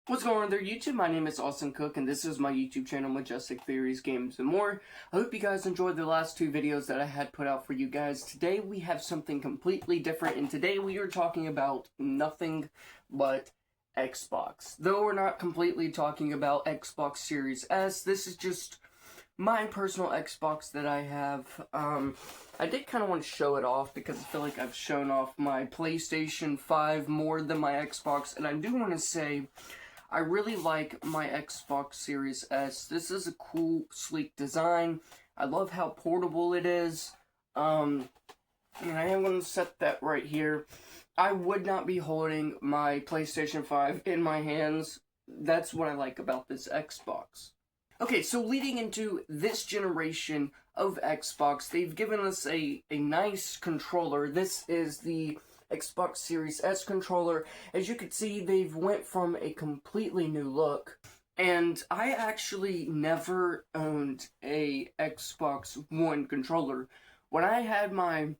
What's going on there, YouTube? My name is Austin Cook, and this is my YouTube channel, Majestic Theories, Games, and More. I hope you guys enjoyed the last two videos that I had put out for you guys. Today we have something completely different, and today we are talking about nothing but Xbox. Though we're not completely talking about Xbox Series S, this is just my personal Xbox that I have. I did kind of want to show it off because I feel like I've shown off my PlayStation 5 more than my Xbox, and I do want to say I really like my Xbox Series S. This is a cool, sleek design. I love how portable it is. And I am going to set that right here. I would not be holding my PlayStation 5 in my hands. That's what I like about this Xbox. Okay, so leading into this generation of Xbox, they've given us a nice controller. This is the Xbox Series S controller. As you can see, they've went from a completely new look. And I actually never owned a Xbox One controller. When I had my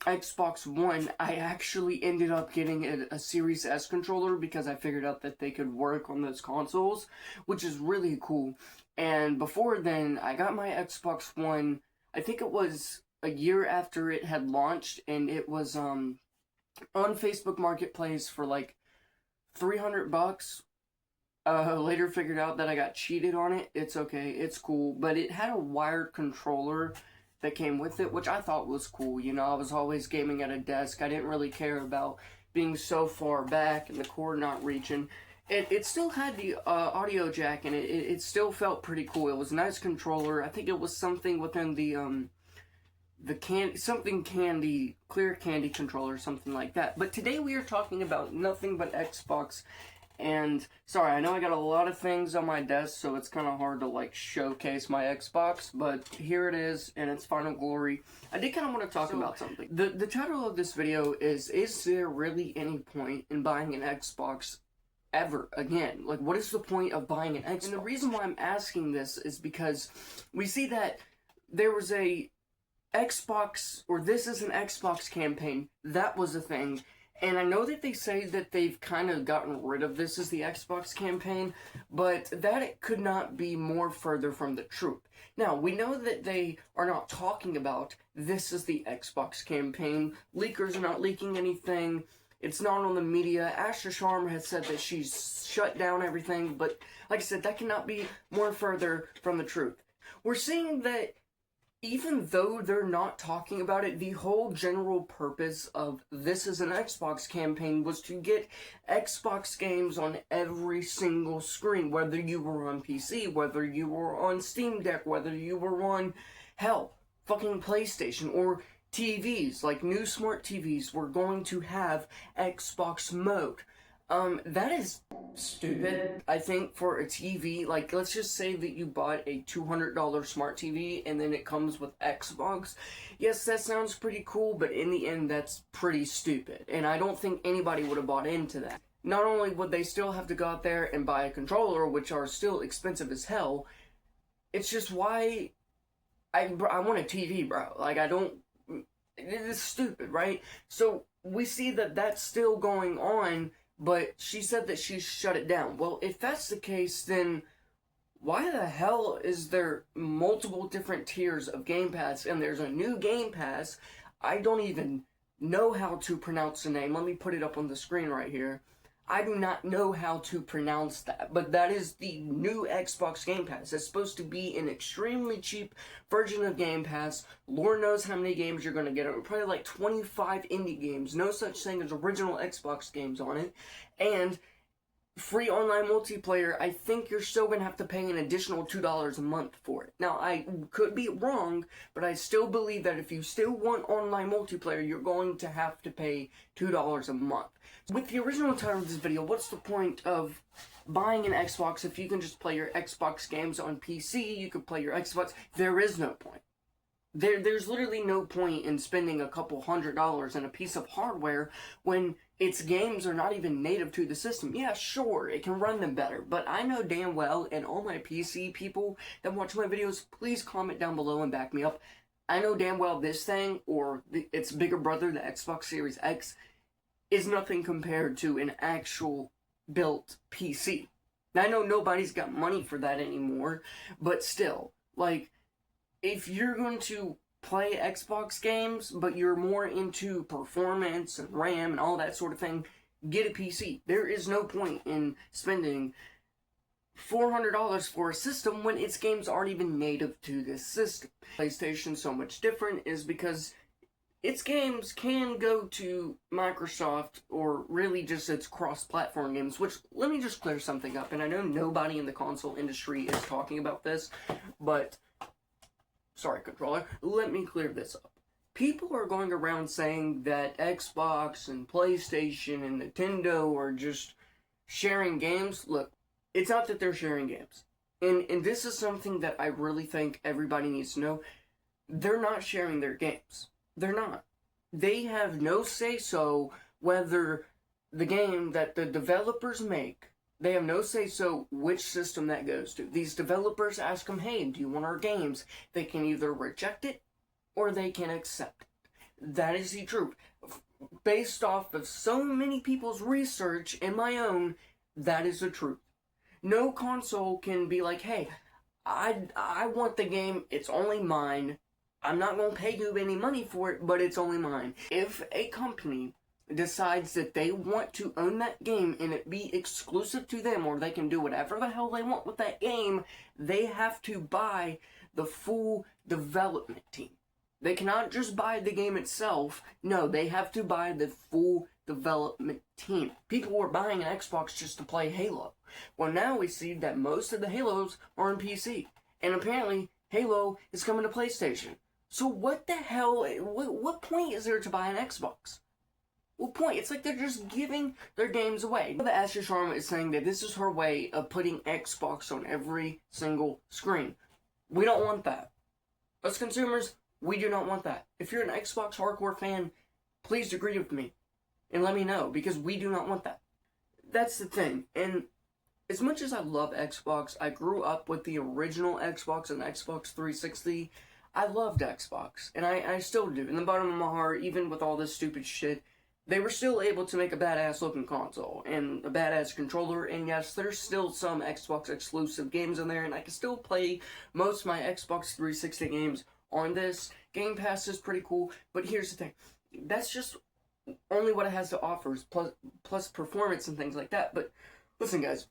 Xbox One, I actually ended up getting a Series S controller because I figured out that they could work on those consoles, which is really cool. And before then, I got my Xbox One, I think it was a year after it had launched, and it was on Facebook Marketplace for like $300. Later figured out that I got cheated on it. It's okay, it's cool, but it had a wired controller that came with it, which I thought was cool. You know, I was always gaming at a desk. I didn't really care about being so far back and the cord not reaching. It still had the audio jack in it. It still felt pretty cool. It was a nice controller. I think it was something within the clear candy controller, something like that. But today we are talking about nothing but Xbox. And sorry, I know I got a lot of things on my desk, so it's kind of hard to like showcase my Xbox, but here it is in its final glory. I did kind of want to talk about something. The title of this video is there really any point in buying an Xbox ever again? Like, what is the point of buying an Xbox? And the reason why I'm asking this is because we see that there was a Xbox, or this is an Xbox campaign, that was a thing. And I know that they say that they've kind of gotten rid of this as the Xbox campaign, but that it could not be more further from the truth. Now, we know that they are not talking about this is the Xbox campaign. Leakers are not leaking anything. It's not on the media. Asher Sharma has said that she's shut down everything, but like I said, that cannot be more further from the truth. We're seeing that even though they're not talking about it, the whole general purpose of this is an Xbox campaign was to get Xbox games on every single screen, whether you were on PC, whether you were on Steam Deck, whether you were on, hell, fucking PlayStation, or TVs, like new smart TVs were going to have Xbox mode. That is stupid, I think, for a TV. Like, let's just say that you bought a $200 smart TV and then it comes with Xbox. Yes, that sounds pretty cool, but in the end, that's pretty stupid. And I don't think anybody would have bought into that. Not only would they still have to go out there and buy a controller, which are still expensive as hell, it's just why I want a TV, bro. Like, I don't... It is stupid, right? So, we see that that's still going on, but she said that she shut it down. Well, if that's the case, then why the hell is there multiple different tiers of Game Pass, and there's a new Game Pass? I don't even know how to pronounce the name. Let me put it up on the screen right here. I do not know how to pronounce that, but that is the new Xbox Game Pass. It's supposed to be an extremely cheap version of Game Pass. Lord knows how many games you're going to get. Probably like 25 indie games. No such thing as original Xbox games on it. And free online multiplayer, I think you're still going to have to pay an additional $2 a month for it. Now, I could be wrong, but I still believe that if you still want online multiplayer, you're going to have to pay $2 a month. With the original title of this video, what's the point of buying an Xbox if you can just play your Xbox games on PC, you could play your Xbox? There is no point. There's literally no point in spending a couple $100s on a piece of hardware when its games are not even native to the system. Yeah, sure, it can run them better, but I know damn well, and all my PC people that watch my videos, please comment down below and back me up. I know damn well this thing, or its bigger brother, the Xbox Series X, is nothing compared to an actual built PC. I know nobody's got money for that anymore, but still, like, if you're going to play Xbox games, but you're more into performance and RAM and all that sort of thing, get a PC. There is no point in spending $400 for a system when its games aren't even native to this system. PlayStation's so much different is because its games can go to Microsoft or really just its cross-platform games, which, let me just clear something up, and I know nobody in the console industry is talking about this, but, sorry controller, let me clear this up. People are going around saying that Xbox and PlayStation and Nintendo are just sharing games. Look, it's not that they're sharing games. And this is something that I really think everybody needs to know. They're not sharing their games. They're not. They have no say-so whether the game that the developers make, they have no say-so which system that goes to. These developers ask them, hey, do you want our games? They can either reject it or they can accept it. That is the truth. Based off of so many people's research and my own, that is the truth. No console can be like, hey, I want the game, it's only mine. I'm not going to pay you any money for it, but it's only mine. If a company decides that they want to own that game and it be exclusive to them, or they can do whatever the hell they want with that game, they have to buy the full development team. They cannot just buy the game itself. No, they have to buy the full development team. People were buying an Xbox just to play Halo. Well, now we see that most of the Halos are on PC. And apparently, Halo is coming to PlayStation. So what the hell, what point is there to buy an Xbox? What point? It's like they're just giving their games away. The Ashley Sharma is saying that this is her way of putting Xbox on every single screen. We don't want that. As consumers, we do not want that. If you're an Xbox hardcore fan, please agree with me and let me know, because we do not want that. That's the thing. And as much as I love Xbox, I grew up with the original Xbox and Xbox 360. I loved Xbox, and I still do. In the bottom of my heart, even with all this stupid shit, they were still able to make a badass looking console and a badass controller, and yes, there's still some Xbox exclusive games in there, and I can still play most of my Xbox 360 games on this. Game Pass is pretty cool, but here's the thing. That's just only what it has to offer, plus performance and things like that. But listen, guys,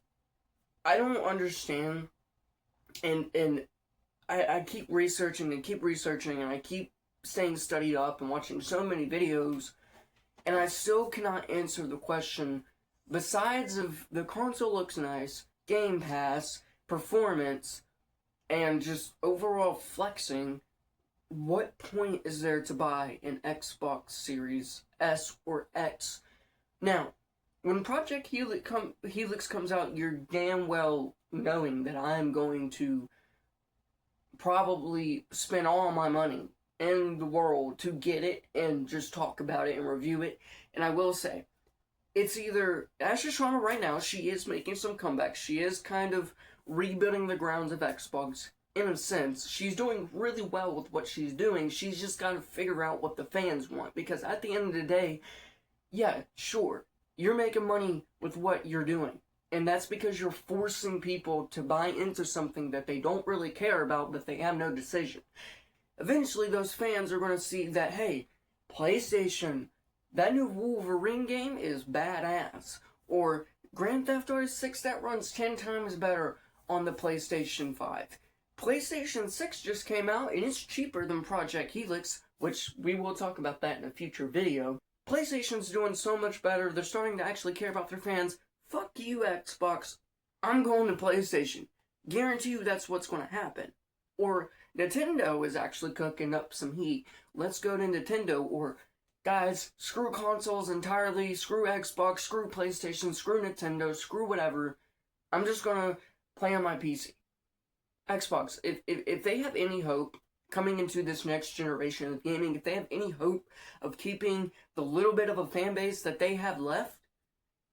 I don't understand, and I keep researching and I keep staying studied up and watching so many videos, and I still cannot answer the question, besides of the console looks nice, Game Pass, performance, and just overall flexing, what point is there to buy an Xbox Series S or X? Now, when Project Helix comes out, you're damn well knowing that I'm going to probably spend all my money in the world to get it and just talk about it and review it. And I will say, it's either Ashley Sharma right now, she is making some comebacks. She is kind of rebuilding the grounds of Xbox in a sense. She's doing really well with what she's doing. She's just got to figure out what the fans want, because at the end of the day, yeah, sure, you're making money with what you're doing. And that's because you're forcing people to buy into something that they don't really care about, but they have no decision. Eventually, those fans are going to see that, hey, PlayStation, that new Wolverine game is badass. Or Grand Theft Auto 6, that runs 10 times better on the PlayStation 5. PlayStation 6 just came out, and it's cheaper than Project Helix, which we will talk about that in a future video. PlayStation's doing so much better, they're starting to actually care about their fans. Fuck you, Xbox. I'm going to PlayStation. Guarantee you that's what's going to happen. Or Nintendo is actually cooking up some heat. Let's go to Nintendo. Or, guys, screw consoles entirely. Screw Xbox. Screw PlayStation. Screw Nintendo. Screw whatever. I'm just going to play on my PC. Xbox, if they have any hope coming into this next generation of gaming, if they have any hope of keeping the little bit of a fan base that they have left,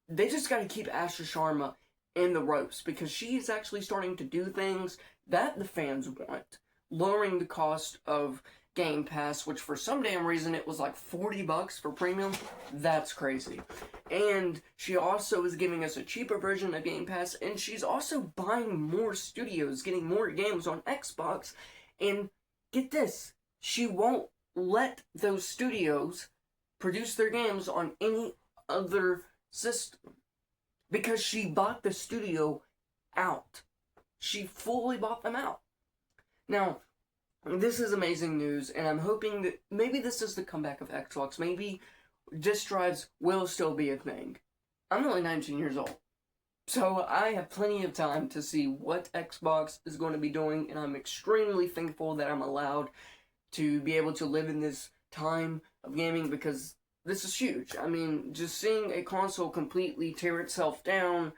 they just got to keep Ashley Sharma in the ropes, because she's actually starting to do things that the fans want. Lowering the cost of Game Pass, which for some damn reason it was like $40 for premium. That's crazy. And she also is giving us a cheaper version of Game Pass, and she's also buying more studios, getting more games on Xbox. And get this, she won't let those studios produce their games on any other system because she bought the studio out. She fully bought them out. Now, this is amazing news, and I'm hoping that maybe this is the comeback of Xbox. Maybe disk drives will still be a thing. I'm only 19 years old, so I have plenty of time to see what Xbox is going to be doing, and I'm extremely thankful that I'm allowed to be able to live in this time of gaming, because this is huge. I mean, just seeing a console completely tear itself down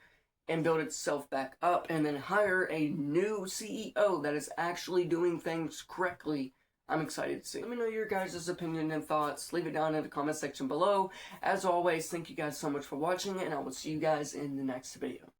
and build itself back up, and then hire a new CEO that is actually doing things correctly, I'm excited to see. Let me know your guys' opinion and thoughts. Leave it down in the comment section below. As always, thank you guys so much for watching, and I will see you guys in the next video.